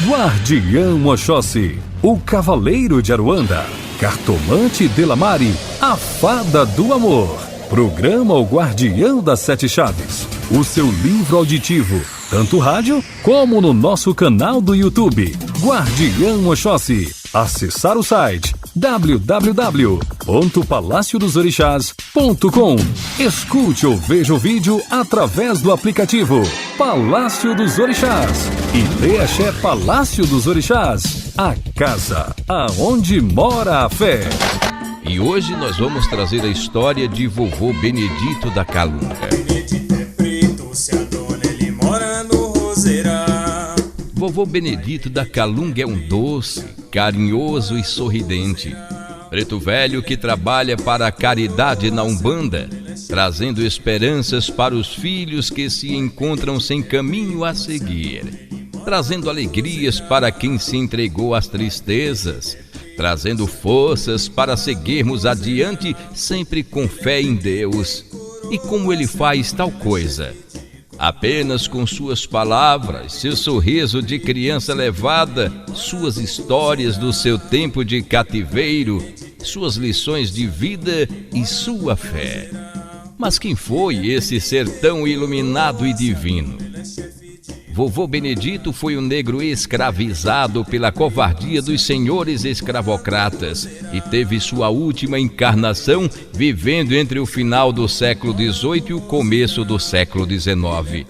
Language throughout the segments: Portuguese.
Guardião Oxóssi, o Cavaleiro de Aruanda, Cartomante Delamare, a Fada do Amor. Programa O Guardião das Sete Chaves, o seu livro auditivo, tanto rádio como no nosso canal do YouTube. Guardião Oxóssi. Acessar o site www.palaciodozorixás.com. Escute ou veja o vídeo através do aplicativo Palácio dos Orixás e dê axé Palácio dos Orixás, a casa aonde mora a fé. E hoje nós vamos trazer a história de vovô Benedito da Calunga. Benedito é preto, se adona, ele mora no Roseirão. Vovô Benedito da Calunga é um doce, carinhoso e sorridente preto velho que trabalha para a caridade na Umbanda, trazendo esperanças para os filhos que se encontram sem caminho a seguir, trazendo alegrias para quem se entregou às tristezas, trazendo forças para seguirmos adiante sempre com fé em Deus. E como ele faz tal coisa? Apenas com suas palavras, seu sorriso de criança levada, suas histórias do seu tempo de cativeiro, suas lições de vida e sua fé. Mas quem foi esse ser tão iluminado e divino? Vovô Benedito foi um negro escravizado pela covardia dos senhores escravocratas e teve sua última encarnação vivendo entre o final do século XVIII e o começo do século XIX.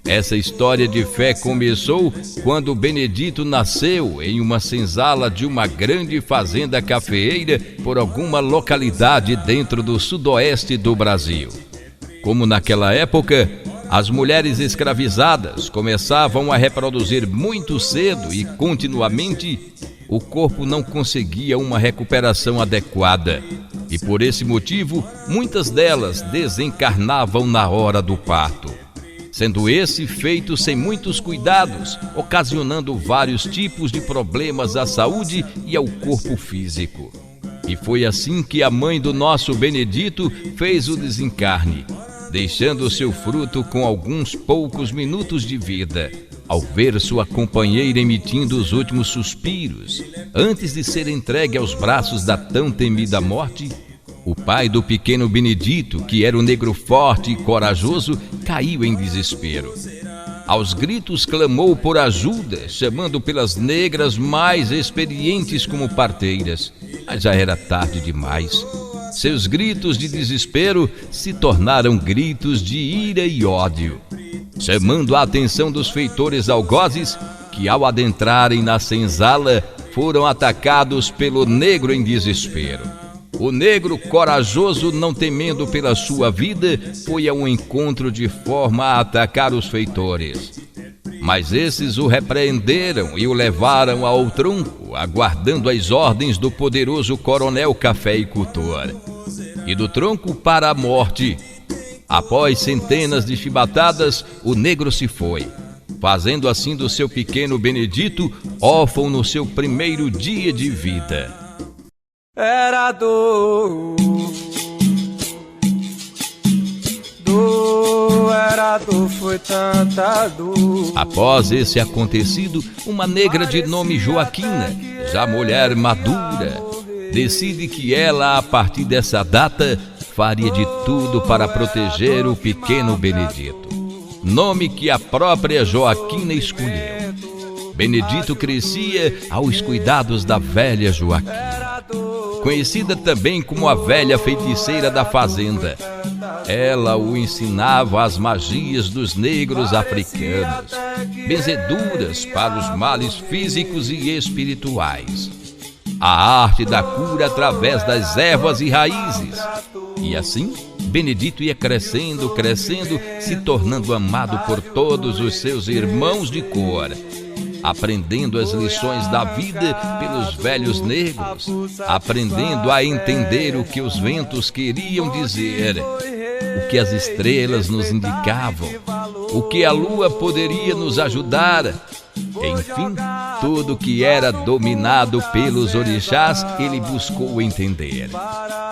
Essa história de fé começou quando Benedito nasceu em uma senzala de uma grande fazenda cafeeira por alguma localidade dentro do sudoeste do Brasil. Como naquela época, as mulheres escravizadas começavam a reproduzir muito cedo e continuamente, o corpo não conseguia uma recuperação adequada. E por esse motivo, muitas delas desencarnavam na hora do parto, sendo esse feito sem muitos cuidados, ocasionando vários tipos de problemas à saúde e ao corpo físico. E foi assim que a mãe do nosso Benedito fez o desencarne, deixando seu fruto com alguns poucos minutos de vida. Ao ver sua companheira emitindo os últimos suspiros, antes de ser entregue aos braços da tão temida morte, o pai do pequeno Benedito, que era um negro forte e corajoso, caiu em desespero. Aos gritos clamou por ajuda, chamando pelas negras mais experientes como parteiras, mas já era tarde demais. Seus gritos de desespero se tornaram gritos de ira e ódio, chamando a atenção dos feitores algozes que, ao adentrarem na senzala, foram atacados pelo negro em desespero. O negro corajoso, não temendo pela sua vida, foi ao encontro de forma a atacar os feitores. Mas esses o repreenderam e o levaram ao tronco, aguardando as ordens do poderoso coronel cafeicultor. E do tronco para a morte. Após centenas de chibatadas, o negro se foi, fazendo assim do seu pequeno Benedito órfão no seu primeiro dia de vida. Era dor, era dor, foi tanta dor. Após esse acontecido, uma negra de nome Joaquina, já mulher madura, decide que ela, a partir dessa data, faria de tudo para proteger o pequeno Benedito, nome que a própria Joaquina escolheu. Benedito crescia aos cuidados da velha Joaquina, conhecida também como a velha feiticeira da fazenda. Ela o ensinava as magias dos negros africanos, benzeduras para os males físicos e espirituais, a arte da cura através das ervas e raízes. E assim, Benedito ia crescendo, se tornando amado por todos os seus irmãos de cor, aprendendo as lições da vida pelos velhos negros, aprendendo a entender o que os ventos queriam dizer, o que as estrelas nos indicavam, o que a lua poderia nos ajudar. Enfim, tudo que era dominado pelos orixás, ele buscou entender.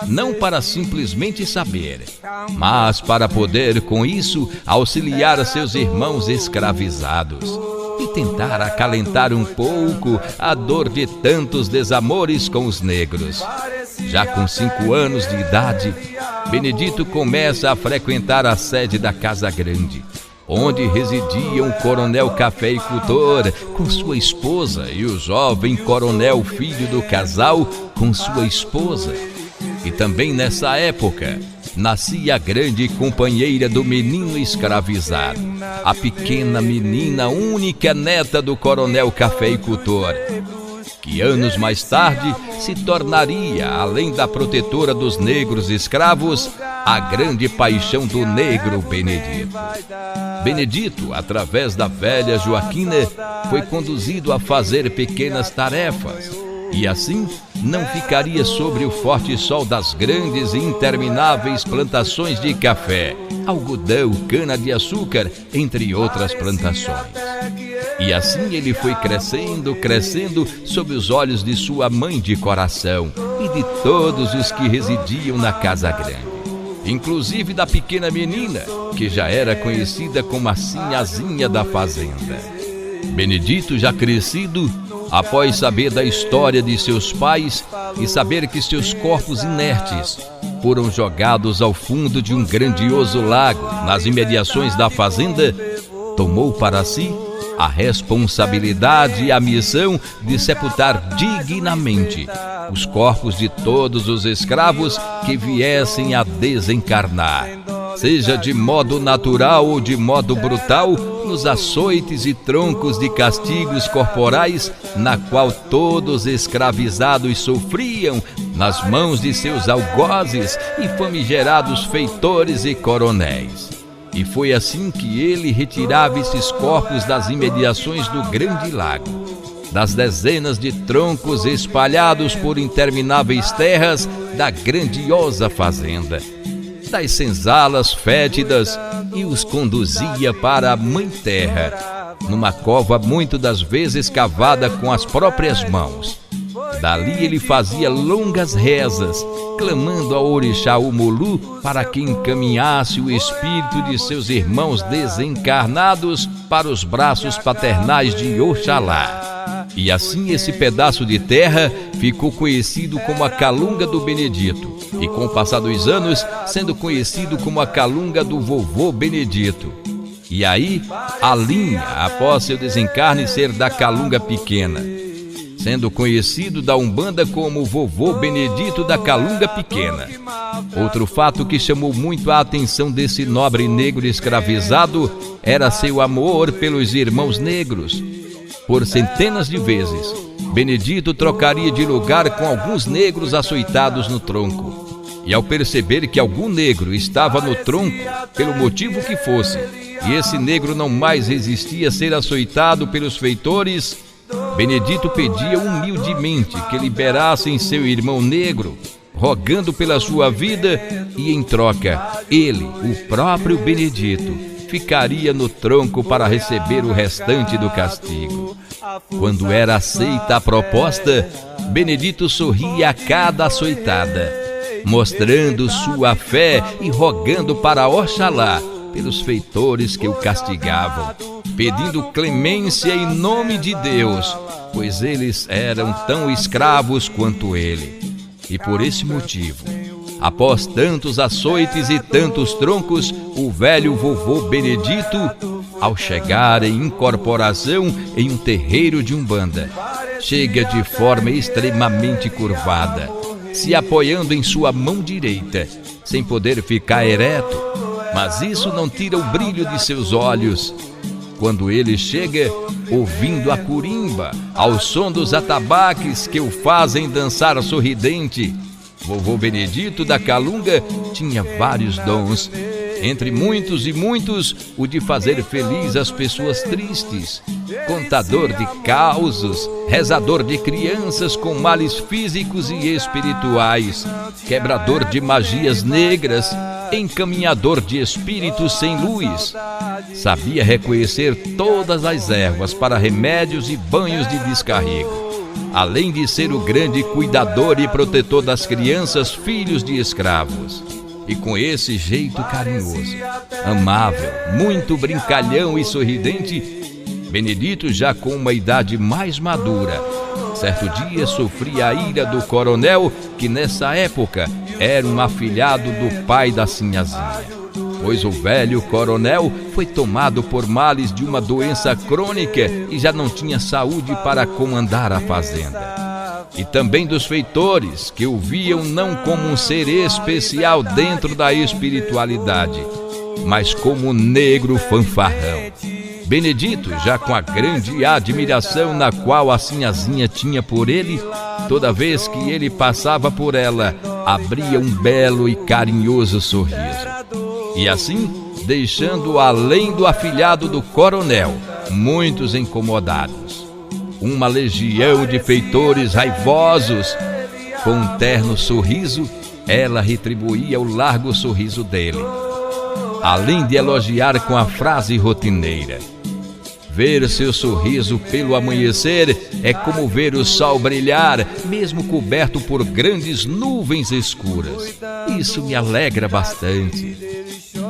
Não para simplesmente saber, mas para poder, com isso, auxiliar seus irmãos escravizados. E tentar acalentar um pouco a dor de tantos desamores com os negros. Já com 5 anos de idade, Benedito começa a frequentar a sede da Casa Grande, onde residia um coronel cafeicultor com sua esposa e o jovem coronel filho do casal com sua esposa. E também nessa época nascia a grande companheira do menino escravizado, a pequena menina única neta do coronel cafeicultor, que anos mais tarde se tornaria, além da protetora dos negros escravos, a grande paixão do negro Benedito. Benedito, através da velha Joaquina, foi conduzido a fazer pequenas tarefas, e assim não ficaria sobre o forte sol das grandes e intermináveis plantações de café, algodão, cana-de-açúcar, entre outras plantações. E assim ele foi crescendo sob os olhos de sua mãe de coração e de todos os que residiam na Casa Grande, inclusive da pequena menina, que já era conhecida como a Sinhazinha da fazenda. Benedito, já crescido, após saber da história de seus pais e saber que seus corpos inertes foram jogados ao fundo de um grandioso lago nas imediações da fazenda, tomou para si a responsabilidade e a missão de sepultar dignamente os corpos de todos os escravos que viessem a desencarnar, seja de modo natural ou de modo brutal, nos açoites e troncos de castigos corporais, na qual todos escravizados sofriam nas mãos de seus algozes e famigerados feitores e coronéis. E foi assim que ele retirava esses corpos das imediações do grande lago, das dezenas de troncos espalhados por intermináveis terras da grandiosa fazenda, das senzalas fétidas, e os conduzia para a Mãe Terra, numa cova muito das vezes cavada com as próprias mãos. Dali ele fazia longas rezas, clamando ao orixá Umulu para que encaminhasse o espírito de seus irmãos desencarnados para os braços paternais de Oxalá. E assim esse pedaço de terra ficou conhecido como a Calunga do Benedito, e com o passar dos anos, sendo conhecido como a Calunga do Vovô Benedito. E aí, a linha, após seu desencarne ser da Calunga Pequena, sendo conhecido da Umbanda como o Vovô Benedito da Calunga Pequena. Outro fato que chamou muito a atenção desse nobre negro escravizado era seu amor pelos irmãos negros. Por centenas de vezes, Benedito trocaria de lugar com alguns negros açoitados no tronco. E ao perceber que algum negro estava no tronco, pelo motivo que fosse, e esse negro não mais resistia a ser açoitado pelos feitores, Benedito pedia humildemente que liberassem seu irmão negro, rogando pela sua vida, e em troca, ele, o próprio Benedito, ficaria no tronco para receber o restante do castigo. Quando era aceita a proposta, Benedito sorria a cada açoitada, mostrando sua fé e rogando para Oxalá pelos feitores que o castigavam, pedindo clemência em nome de Deus, pois eles eram tão escravos quanto ele. E por esse motivo, após tantos açoites e tantos troncos, o velho vovô Benedito, ao chegar em incorporação em um terreiro de Umbanda, chega de forma extremamente curvada, se apoiando em sua mão direita, sem poder ficar ereto, mas isso não tira o brilho de seus olhos. Quando ele chega, ouvindo a curimba, ao som dos atabaques que o fazem dançar sorridente, vovô Benedito da Calunga tinha vários dons, entre muitos e muitos, o de fazer feliz as pessoas tristes, contador de causos, rezador de crianças com males físicos e espirituais, quebrador de magias negras, encaminhador de espíritos sem luz. Sabia reconhecer todas as ervas para remédios e banhos de descarrego, além de ser o grande cuidador e protetor das crianças, filhos de escravos. E com esse jeito carinhoso, amável, muito brincalhão e sorridente, Benedito, já com uma idade mais madura, certo dia sofria a ira do coronel, que nessa época era um afilhado do pai da Sinhazinha, pois o velho coronel foi tomado por males de uma doença crônica e já não tinha saúde para comandar a fazenda. E também dos feitores, que o viam não como um ser especial dentro da espiritualidade, mas como um negro fanfarrão. Benedito, já com a grande admiração na qual a Sinhazinha tinha por ele, toda vez que ele passava por ela, abria um belo e carinhoso sorriso. E assim, deixando além do afilhado do coronel, muitos incomodados. Uma legião de feitores raivosos. Com um terno sorriso, ela retribuía o largo sorriso dele, além de elogiar com a frase rotineira: ver seu sorriso pelo amanhecer é como ver o sol brilhar, mesmo coberto por grandes nuvens escuras. Isso me alegra bastante.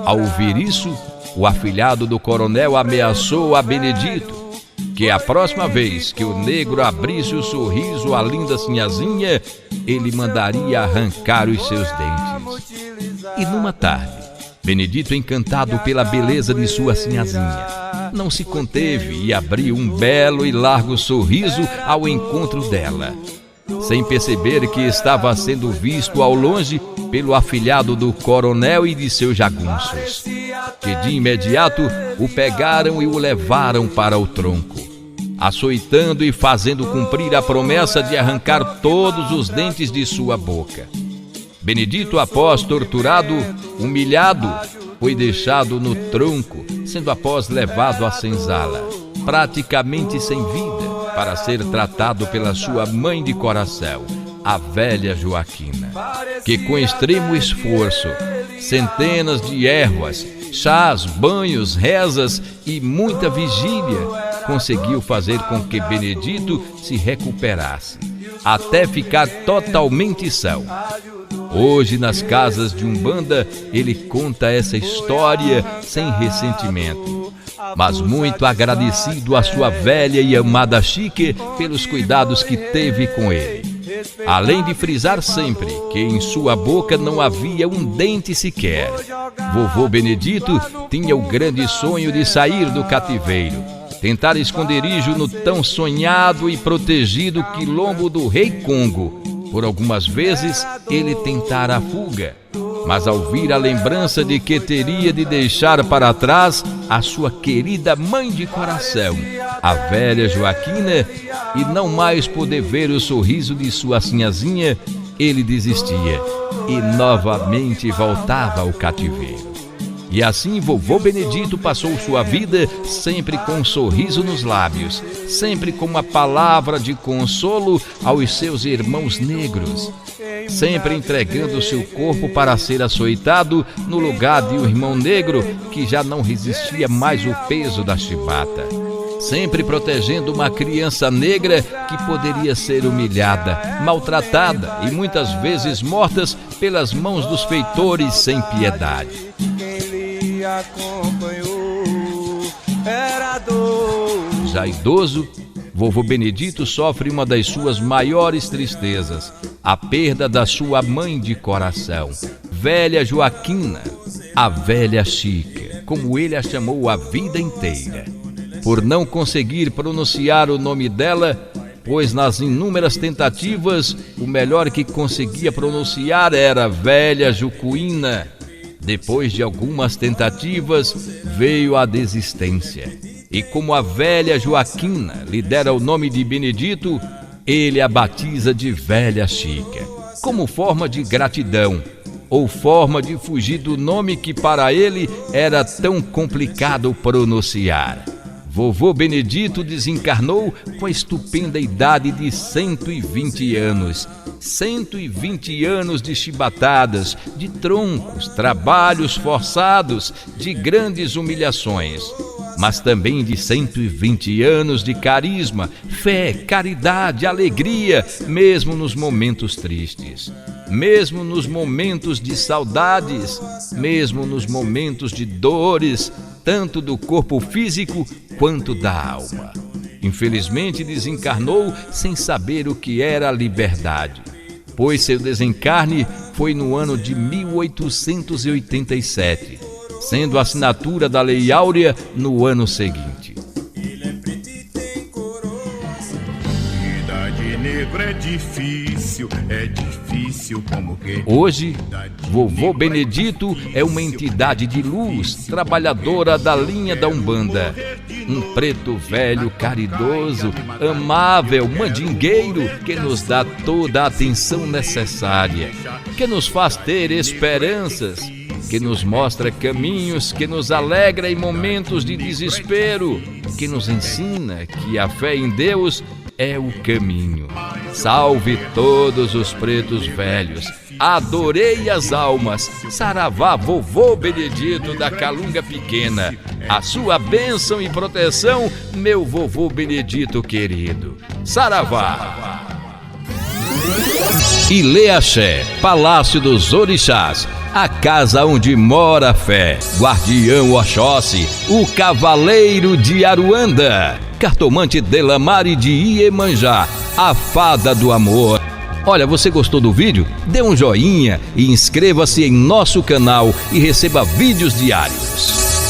Ao ouvir isso, o afilhado do coronel ameaçou a Benedito que a próxima vez que o negro abrisse o sorriso à linda Sinhazinha, ele mandaria arrancar os seus dentes. E numa tarde, Benedito, encantado pela beleza de sua Sinhazinha, não se conteve e abriu um belo e largo sorriso ao encontro dela, sem perceber que estava sendo visto ao longe pelo afilhado do coronel e de seus jagunços, que de imediato o pegaram e o levaram para o tronco, açoitando e fazendo cumprir a promessa de arrancar todos os dentes de sua boca. Benedito, após torturado, humilhado, foi deixado no tronco, sendo após levado à senzala, praticamente sem vida, para ser tratado pela sua mãe de coração, a velha Joaquina, que com extremo esforço, centenas de ervas, chás, banhos, rezas e muita vigília, conseguiu fazer com que Benedito se recuperasse, até ficar totalmente são. Hoje, nas casas de Umbanda, ele conta essa história sem ressentimento, mas muito agradecido à sua velha e amada Chique pelos cuidados que teve com ele. Além de frisar sempre que em sua boca não havia um dente sequer. Vovô Benedito tinha o grande sonho de sair do cativeiro, tentar esconderijo no tão sonhado e protegido quilombo do Rei Congo. Por algumas vezes ele tentara a fuga, mas ao vir a lembrança de que teria de deixar para trás a sua querida mãe de coração, a velha Joaquina, e não mais poder ver o sorriso de sua Sinhazinha, ele desistia e novamente voltava ao cativeiro. E assim vovô Benedito passou sua vida sempre com um sorriso nos lábios, sempre com uma palavra de consolo aos seus irmãos negros, sempre entregando seu corpo para ser açoitado no lugar de um irmão negro que já não resistia mais o peso da chibata, sempre protegendo uma criança negra que poderia ser humilhada, maltratada e muitas vezes mortas pelas mãos dos feitores sem piedade. Já idoso, vovô Benedito sofre uma das suas maiores tristezas, a perda da sua mãe de coração, velha Joaquina, a velha Chica, como ele a chamou a vida inteira, por não conseguir pronunciar o nome dela, pois nas inúmeras tentativas, o melhor que conseguia pronunciar era velha Jucuína. Depois de algumas tentativas, veio a desistência. E como a velha Joaquina lhe dera o nome de Benedito, ele a batiza de velha Chica, como forma de gratidão, ou forma de fugir do nome que para ele era tão complicado pronunciar. Vovô Benedito desencarnou com a estupenda idade de 120 anos. 120 anos de chibatadas, de troncos, trabalhos forçados, de grandes humilhações, mas também de 120 anos de carisma, fé, caridade, alegria, mesmo nos momentos tristes, mesmo nos momentos de saudades, mesmo nos momentos de dores, tanto do corpo físico quanto da alma. Infelizmente desencarnou sem saber o que era a liberdade, pois seu desencarne foi no ano de 1887, sendo a assinatura da Lei Áurea no ano seguinte. Ele é preto e tem coroça. Vida de negro é difícil como que... Hoje, Vovô Benedito é uma entidade de luz, trabalhadora da linha da Umbanda. Um preto velho, caridoso, amável, mandingueiro, que nos dá toda a atenção necessária, que nos faz ter esperanças, que nos mostra caminhos, que nos alegra em momentos de desespero, que nos ensina que a fé em Deus é o caminho. Salve todos os pretos velhos, adorei as almas, saravá Vovô Benedito da Calunga Pequena, a sua bênção e proteção, meu Vovô Benedito querido. Saravá! Ilê Axé, Palácio dos Orixás, a casa onde mora a fé, Guardião Oxóssi, o Cavaleiro de Aruanda, Cartomante Delamare de Iemanjá, a Fada do Amor. Olha, você gostou do vídeo? Dê um joinha e inscreva-se em nosso canal e receba vídeos diários.